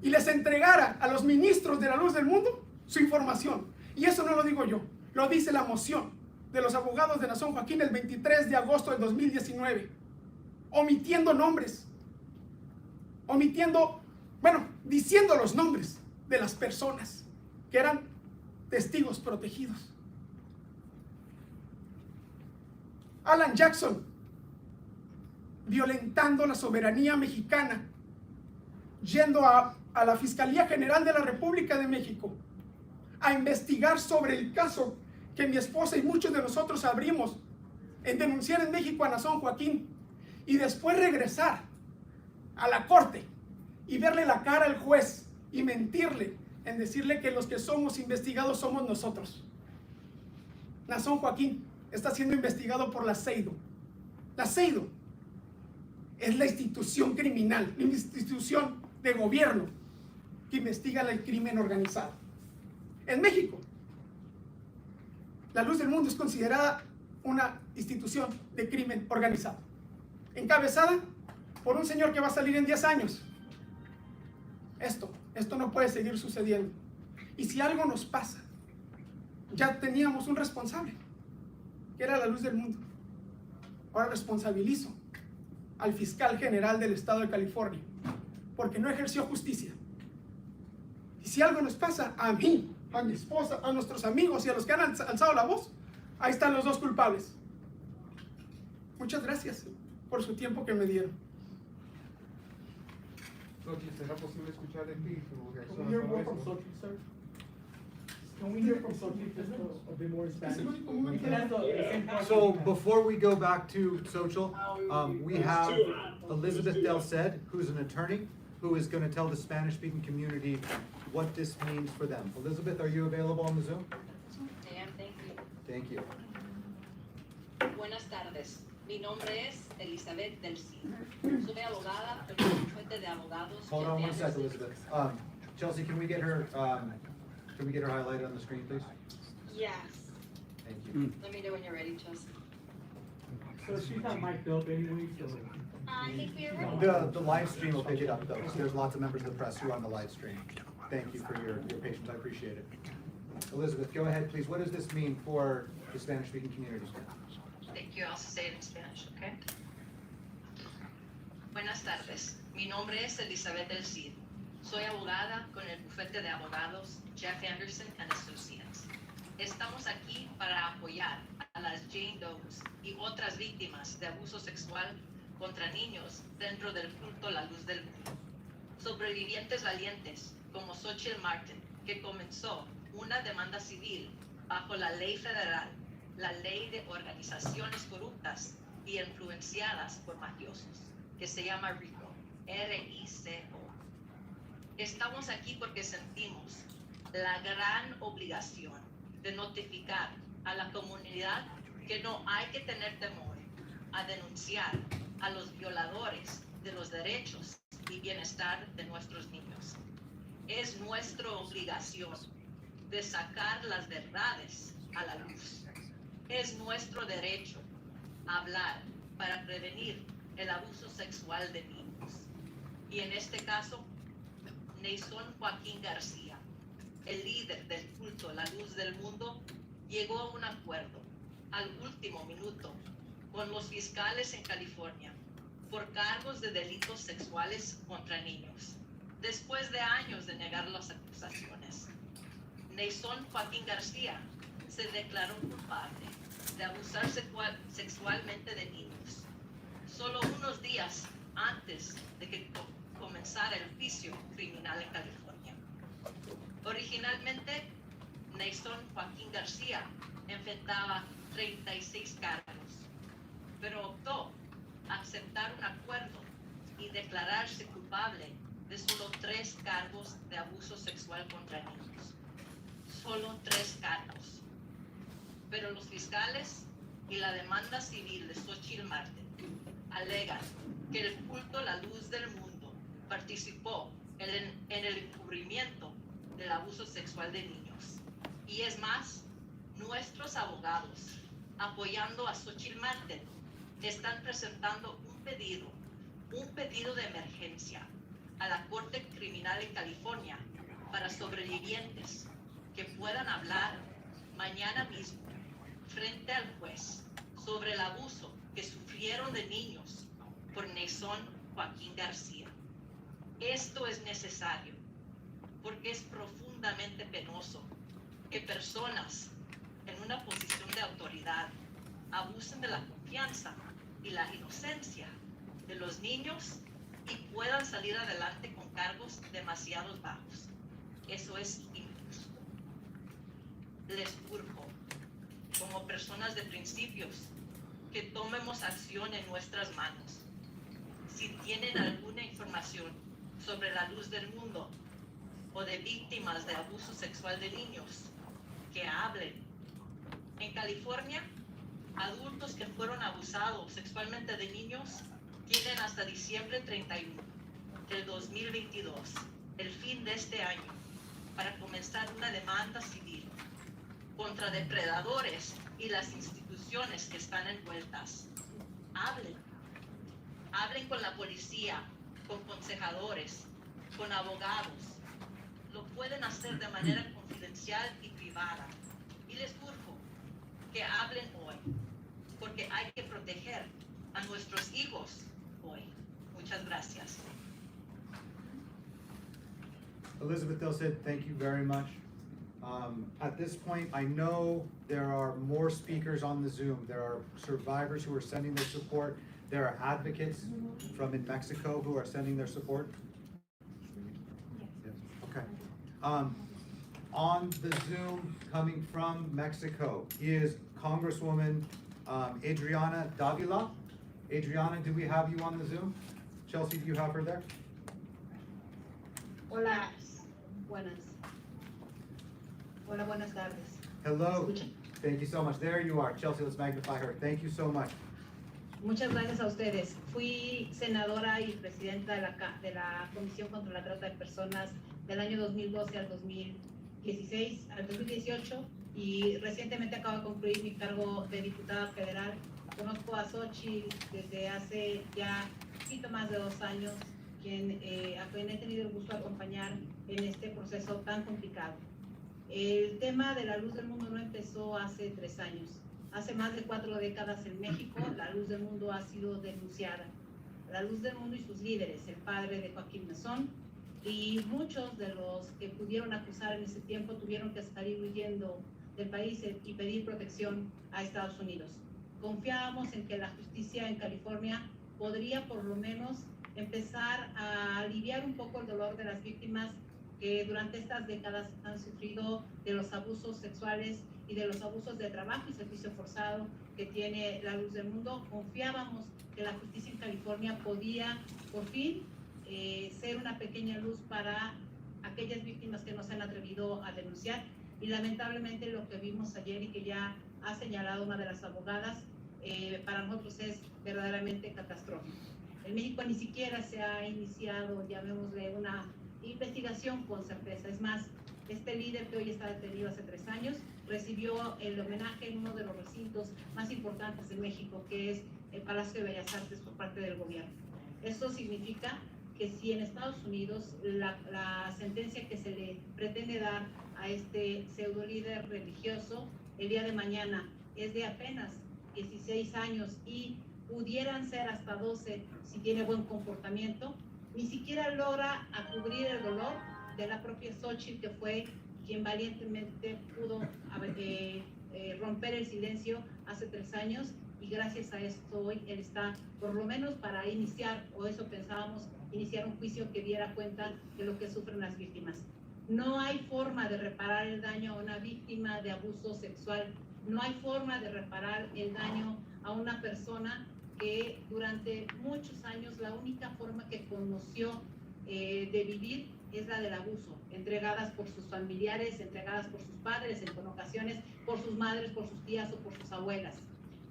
y les entregara a los ministros de la Luz del Mundo su información. Y eso no lo digo yo, lo dice la moción de los abogados de Naasón Joaquín el 23 de agosto del 2019, omitiendo nombres, diciendo los nombres de las personas que eran testigos protegidos. Alan Jackson, violentando la soberanía mexicana, yendo a la Fiscalía General de la República de México a investigar sobre el caso que mi esposa y muchos de nosotros abrimos en denunciar en México a Naasón Joaquín, y después regresar a la corte y verle la cara al juez y mentirle en decirle que los que somos investigados somos nosotros. Naasón Joaquín está siendo investigado por la CEIDO. La CEIDO es la institución criminal, la institución de gobierno que investiga el crimen organizado. En México, la Luz del Mundo es considerada una institución de crimen organizado, encabezada por un señor que va a salir en 10 años. Esto no puede seguir sucediendo. Y si algo nos pasa, ya teníamos un responsable, que era la Luz del Mundo. Ahora responsabilizo al fiscal general del estado de California, porque no ejerció justicia. Y si algo nos pasa a mí, a mi esposa, a nuestros amigos y a los que han alzado la voz, ahí están los dos culpables. Muchas gracias por su tiempo que me dieron. Sochil, ¿será posible escuchar de ti tu reacción? Can we hear more from Sochil, sir? Can we hear from Sochil just a bit more in Spanish? You can ask the same question. So before we go back to Sochil, we have Elizabeth Del Ced, who's an attorney, who is going to tell the Spanish-speaking community what this means for them. Elizabeth, are you available on the Zoom? I am, thank you. Thank you. Buenas tardes. Mi nombre es Elizabeth Del Cid. Soy abogada del bufete de abogados. Hold on one Jeff sec, Anderson. Elizabeth. Chelsea, can we get her highlighted on the screen, please? Yes. Thank you. Let me know when you're ready, Chelsea. So she's not mic'd up anyway, so. I think we are ready. The live stream will pick it up though, so there's lots of members of the press who are on the live stream. Thank you for your patience, I appreciate it. Elizabeth, go ahead, please. What does this mean for the Spanish-speaking community? Thank you. I'll say it in Spanish, okay? Buenas tardes. Mi nombre es Elizabeth Del Cid. Soy abogada con el bufete de abogados Jeff Anderson and Associates. Estamos aquí para apoyar a las Jane Does y otras víctimas de abuso sexual contra niños dentro del culto La Luz del Mundo. Sobrevivientes valientes como Sochil Martin, que comenzó una demanda civil bajo la ley federal, la ley de organizaciones corruptas y influenciadas por mafiosos, que se llama RICO, R-I-C-O. Estamos aquí porque sentimos la gran obligación de notificar a la comunidad que no hay que tener temor a denunciar a los violadores de los derechos y bienestar de nuestros niños. Es nuestra obligación de sacar las verdades a la luz. Es nuestro derecho a hablar para prevenir el abuso sexual de niños. Y en este caso, Naasón Joaquín García, el líder del culto La Luz del Mundo, llegó a un acuerdo al último minuto con los fiscales en California por cargos de delitos sexuales contra niños, después de años de negar las acusaciones. Naasón Joaquín García se declaró culpable de abusar sexualmente de niños, solo unos días antes de que comenzara el juicio criminal en California. Originalmente, Naasón Joaquín García enfrentaba 36 cargos, pero optó a aceptar un acuerdo y declararse culpable de solo 3 cargos de abuso sexual contra niños. Solo 3 cargos. Pero los fiscales y la demanda civil de Sochil Martin alegan que el culto La Luz del Mundo participó en el encubrimiento del abuso sexual de niños. Y es más, nuestros abogados, apoyando a Sochil Martin, están presentando un pedido de emergencia a la Corte Criminal en California para sobrevivientes que puedan hablar mañana mismo frente al juez sobre el abuso que sufrieron de niños por Naasón Joaquín García. Esto es necesario porque es profundamente penoso que personas en una posición de autoridad abusen de la confianza y la inocencia de los niños y puedan salir adelante con cargos demasiado bajos. Eso es injusto. Les urjo, como personas de principios, que tomemos acción en nuestras manos. Si tienen alguna información sobre la Luz del Mundo o de víctimas de abuso sexual de niños, que hablen. En California, adultos que fueron abusados sexualmente de niños tienen hasta diciembre 31 del 2022, el fin de este año, para comenzar una demanda civil contra depredadores y las instituciones que están envueltas. Hablen con la policía, con consejadores, con abogados. Lo pueden hacer de manera confidencial y privada. Y les urjo que hablen hoy, porque hay que proteger a nuestros hijos hoy. Muchas gracias. Elizabeth Delsed, thank you very much. At this point, I know there are more speakers on the Zoom. There are survivors who are sending their support. There are advocates from in Mexico who are sending their support. Yes. Okay. On the Zoom coming from Mexico is Congresswoman Adriana Davila. Adriana, do we have you on the Zoom? Chelsea, do you have her there? Hola, buenas. Hola, buenas tardes. Hello. ¿Me escuchan? Thank you so much. There you are. Chelsea, let's magnify her. Thank you so much. Muchas gracias a ustedes. Fui senadora y presidenta de la Comisión contra la Trata de Personas del año 2012 al 2016, al 2018, y recientemente acabo de concluir mi cargo de diputada federal. Conozco a Sochil desde hace ya un poquito más de 2 años, a quien he tenido el gusto de acompañar en este proceso tan complicado. El tema de la Luz del Mundo no empezó hace 3 años. Hace más de 4 décadas en México, la Luz del Mundo ha sido denunciada. La Luz del Mundo y sus líderes, el padre de Joaquín Naasón, y muchos de los que pudieron acusar en ese tiempo tuvieron que salir huyendo del país y pedir protección a Estados Unidos. Confiábamos en que la justicia en California podría por lo menos empezar a aliviar un poco el dolor de las víctimas que durante estas décadas han sufrido de los abusos sexuales y de los abusos de trabajo y servicio forzado que tiene la Luz del Mundo. Confiábamos que la justicia en California podía por fin ser una pequeña luz para aquellas víctimas que no se han atrevido a denunciar, y lamentablemente lo que vimos ayer y que ya ha señalado una de las abogadas, para nosotros es verdaderamente catastrófico. En México ni siquiera se ha iniciado, llamémosle, una investigación con certeza. Es más, este líder que hoy está detenido hace 3 años recibió el homenaje en uno de los recintos más importantes de México, que es el Palacio de Bellas Artes, por parte del gobierno. Esto significa que si en Estados Unidos la sentencia que se le pretende dar a este pseudo líder religioso el día de mañana es de apenas 16 años y pudieran ser hasta 12 si tiene buen comportamiento, ni siquiera logra cubrir el dolor de la propia Sochil, que fue quien valientemente pudo romper el silencio hace 3 años, y gracias a esto hoy él está, por lo menos para iniciar, o eso pensábamos, iniciar un juicio que diera cuenta de lo que sufren las víctimas. No hay forma de reparar el daño a una víctima de abuso sexual, no hay forma de reparar el daño a una persona que durante muchos años la única forma que conoció de vivir es la del abuso, entregadas por sus familiares, entregadas por sus padres, en ocasiones por sus madres, por sus tías o por sus abuelas.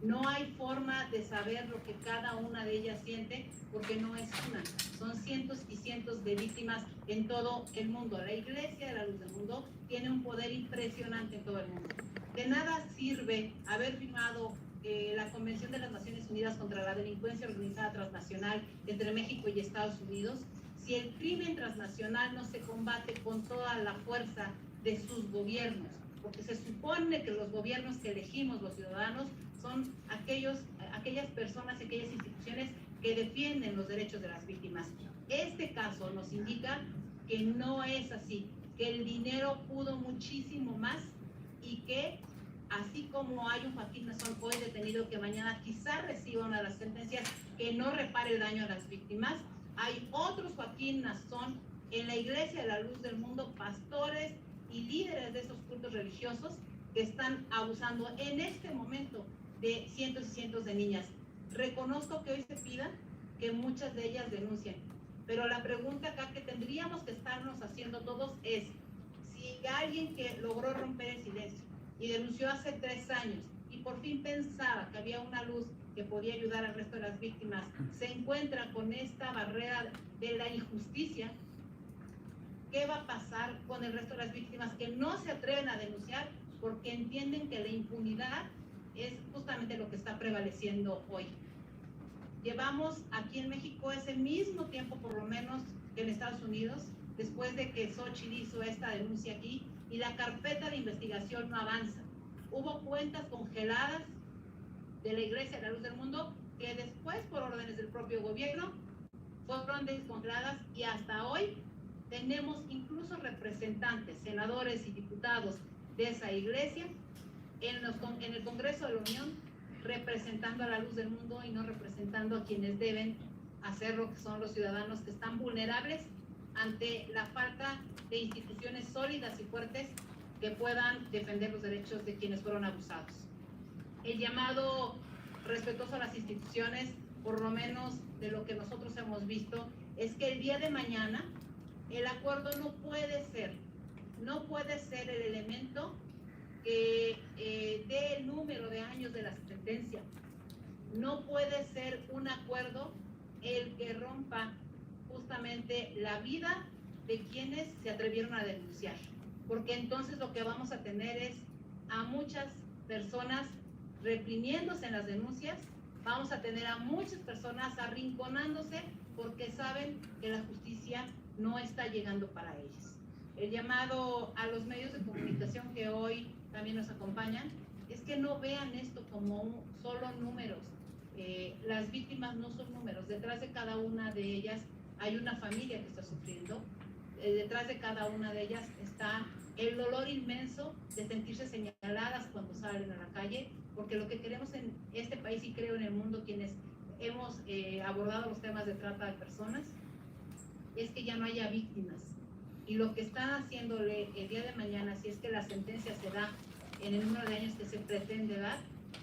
No hay forma de saber lo que cada una de ellas siente, porque no es una, son cientos y cientos de víctimas en todo el mundo. La Iglesia de la Luz del Mundo tiene un poder impresionante en todo el mundo. De nada sirve haber firmado la Convención de las Naciones Unidas contra la Delincuencia Organizada Transnacional entre México y Estados Unidos si el crimen transnacional no se combate con toda la fuerza de sus gobiernos. porque se supone que los gobiernos que elegimos los ciudadanos son aquellas personas y aquellas instituciones que defienden los derechos de las víctimas. Este caso nos indica que no es así, que el dinero pudo muchísimo más y que así como hay un Joaquín Naasón hoy detenido que mañana quizá reciba una de las sentencias que no repare el daño a las víctimas, hay otros Joaquín Naasón en la Iglesia de la Luz del Mundo, pastores y líderes de esos cultos religiosos que están abusando en este momento de cientos y cientos de niñas. Reconozco que hoy se pida que muchas de ellas denuncien, pero la pregunta acá que tendríamos que estarnos haciendo todos es, si alguien que logró romper el silencio y denunció hace 3 años y por fin pensaba que había una luz que podía ayudar al resto de las víctimas, se encuentra con esta barrera de la injusticia, ¿qué va a pasar con el resto de las víctimas que no se atreven a denunciar porque entienden que la impunidad es justamente lo que está prevaleciendo hoy? Llevamos aquí en México ese mismo tiempo, por lo menos, que en Estados Unidos, después de que Sochil hizo esta denuncia aquí, y la carpeta de investigación no avanza. Hubo cuentas congeladas de la Iglesia de la Luz del Mundo que después, por órdenes del propio gobierno, fueron descongeladas y hasta hoy tenemos incluso representantes, senadores y diputados de esa iglesia en el Congreso de la Unión representando a la Luz del Mundo y no representando a quienes deben hacerlo, que son los ciudadanos que están vulnerables ante la falta de instituciones sólidas y fuertes que puedan defender los derechos de quienes fueron abusados. El llamado respetuoso a las instituciones, por lo menos de lo que nosotros hemos visto, es que el día de mañana el acuerdo no puede ser el elemento que dé el número de años de la sentencia. No puede ser un acuerdo el que rompa justamente la vida de quienes se atrevieron a denunciar, porque entonces lo que vamos a tener es a muchas personas reprimiéndose en las denuncias, vamos a tener a muchas personas arrinconándose porque saben que la justicia no está llegando para ellos. El llamado a los medios de comunicación que hoy también nos acompañan es que no vean esto como solo números. Las víctimas no son números, detrás de cada una de ellas hay una familia que está sufriendo, detrás de cada una de ellas está el dolor inmenso de sentirse señaladas cuando salen a la calle, porque lo que queremos en este país y creo en el mundo quienes hemos abordado los temas de trata de personas es que ya no haya víctimas. Y lo que están haciéndole el día de mañana, si es que la sentencia se da en el número de años que se pretende dar,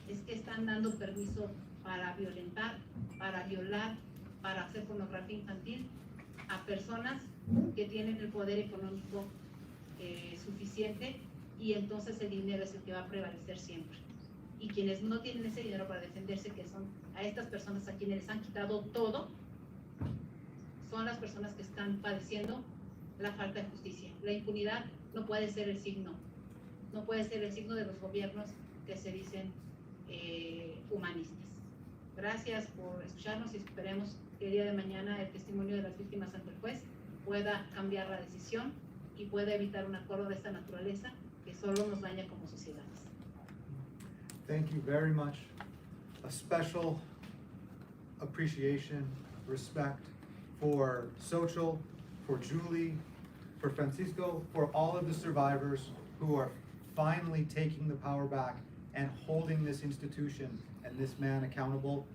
es que están dando permiso para violentar, para violar, para hacer pornografía infantil a personas que tienen el poder económico suficiente, y entonces el dinero es el que va a prevalecer siempre. Y quienes no tienen ese dinero para defenderse, que son a estas personas a quienes les han quitado todo, son las personas que están padeciendo la falta de justicia. La impunidad no puede ser el signo, no puede ser el signo de los gobiernos que se dicen humanistas. Gracias por escucharnos y esperemos que el día de mañana el testimonio de las víctimas ante el juez pueda cambiar la decisión y pueda evitar un acuerdo de esta naturaleza que solo nos daña como sociedades. Thank you very much. A special appreciation, respect for Sochil, for Julie, for Francisco, for all of the survivors who are finally taking the power back and holding this institution and this man accountable.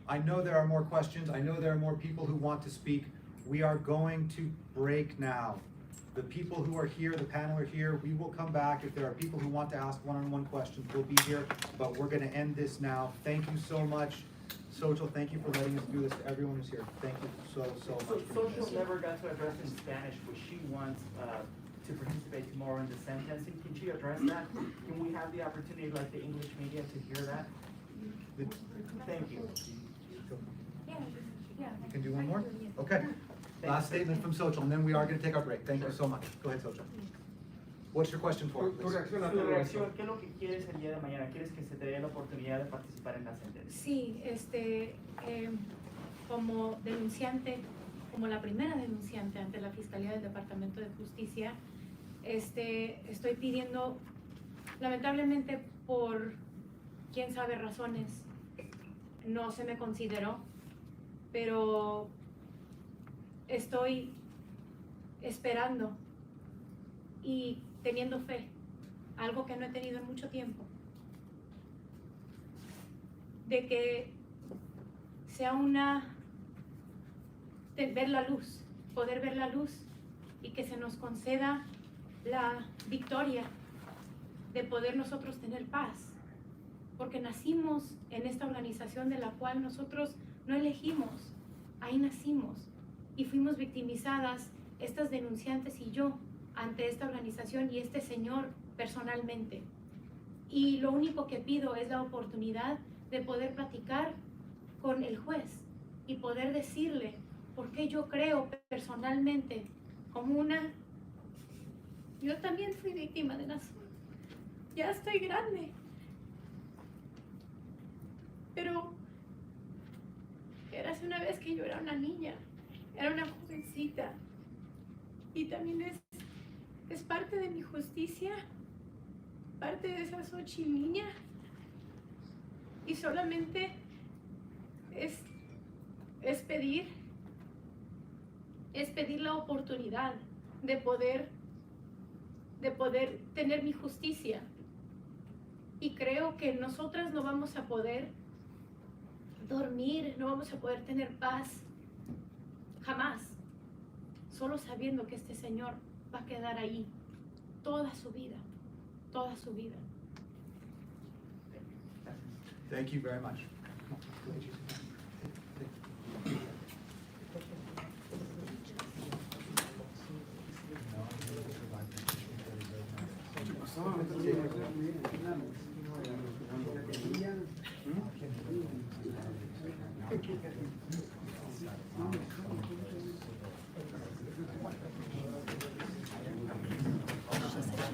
I know there are more questions. I know there are more people who want to speak. We are going to break now. The people who are here, the panel are here. We will come back. If there are people who want to ask one-on-one questions, we'll be here. But we're going to end this now. Thank you so much. Sochil, thank you for letting us do this to everyone who's here. Thank you so much. Sochil never got to address in Spanish, which she wants to participate tomorrow in the sentencing. Can she address that? Can we have the opportunity, like the English media, to hear that? Thank you. You can do one more? Okay. Last statement from Sochil, and then we are going to take our break. Thank you so much. Go ahead, Sochil. What's your question for us? Tu reacción, ¿qué es lo que quieres el día de mañana? ¿Quieres que se te dé la oportunidad de participar en la sentencia? Sí, como denunciante, como la primera denunciante ante la Fiscalía del Departamento de Justicia, estoy pidiendo Lamentablemente, por quién sabe razones, no se me consideró, pero estoy esperando y teniendo fe, algo que no he tenido en mucho tiempo, de que sea ver la luz, poder ver la luz y que se nos conceda la victoria de poder nosotros tener paz, porque nacimos en esta organización de la cual nosotros no elegimos, ahí nacimos y fuimos victimizadas, estas denunciantes y yo, ante esta organización y este señor personalmente. Y lo único que pido es la oportunidad de poder platicar con el juez y poder decirle por qué yo creo personalmente como yo también fui víctima de Naasón. Ya estoy grande. Pero era hace una vez que yo era una niña, era una jovencita. Y también es parte de mi justicia, parte de esa Sochil niña. Y solamente es pedir la oportunidad de poder tener mi justicia. Y creo que nosotras no vamos a poder dormir, no vamos a poder tener paz jamás, solo sabiendo que este señor va a quedar ahí toda su vida, toda su vida. Thank you very much.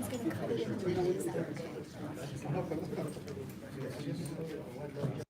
She's gonna cut it in the